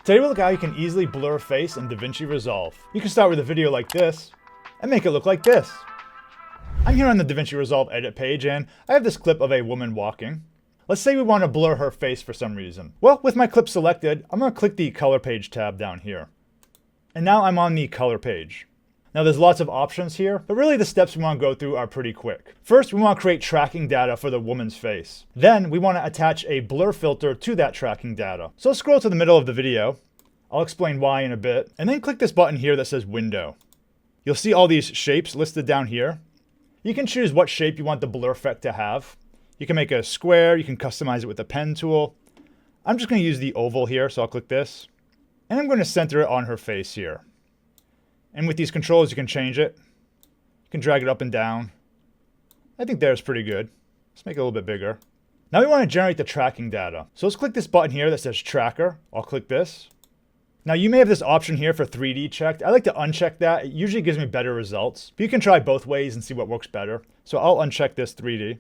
Today we'll look at how you can easily blur a face in Davinci Resolve. You can start with a video like this and make it look like this. I'm here on the Davinci Resolve edit page and I have this clip of a woman walking. Let's say we want to blur her face for some reason. Well, with my clip selected, I'm going to click the color page tab down here. And now I'm on the color page. Now there's lots of options here, but really the steps we want to go through are pretty quick. First, we want to create tracking data for the woman's face. Then we want to attach a blur filter to that tracking data. So let's scroll to the middle of the video. I'll explain why in a bit. And then click this button here that says window. You'll see all these shapes listed down here. You can choose what shape you want the blur effect to have. You can make a square, you can customize it with the pen tool. I'm just going to use the oval here, so I'll click this. And I'm going to center it on her face here. And with these controls, you can change it. You can drag it up and down. I think there's pretty good. Let's make it a little bit bigger. Now we want to generate the tracking data. So let's click this button here that says tracker. I'll click this. Now you may have this option here for 3D checked. I like to uncheck that. It usually gives me better results. But you can try both ways and see what works better. So I'll uncheck this 3D.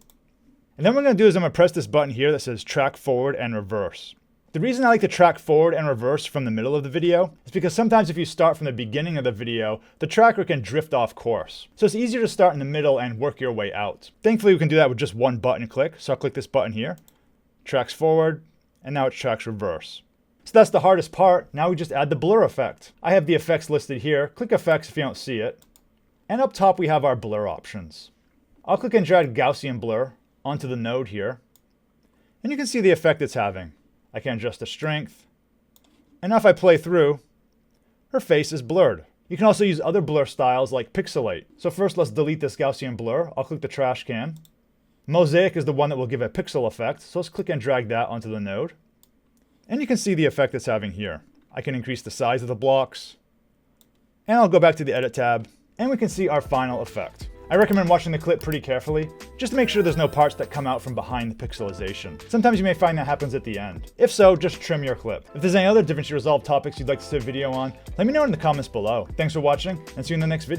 And then what I'm going to do is I'm going to press this button here that says track forward and reverse. The reason I like to track forward and reverse from the middle of the video is because sometimes if you start from the beginning of the video, the tracker can drift off course. So it's easier to start in the middle and work your way out. Thankfully, we can do that with just one button click. So I'll click this button here, tracks forward, and now it tracks reverse. So that's the hardest part. Now we just add the blur effect. I have the effects listed here. Click effects if you don't see it. And up top, we have our blur options. I'll click and drag Gaussian blur onto the node here. And you can see the effect it's having. I can adjust the strength. And now if I play through, her face is blurred. You can also use other blur styles like pixelate. So first let's delete this Gaussian blur. I'll click the trash can. Mosaic is the one that will give a pixel effect. So let's click and drag that onto the node. And you can see the effect it's having here. I can increase the size of the blocks. And I'll go back to the edit tab and we can see our final effect. I recommend watching the clip pretty carefully, just to make sure there's no parts that come out from behind the pixelization. Sometimes you may find that happens at the end. If so, just trim your clip. If there's any other Davinci Resolve topics you'd like to see a video on, let me know in the comments below. Thanks for watching, and see you in the next video.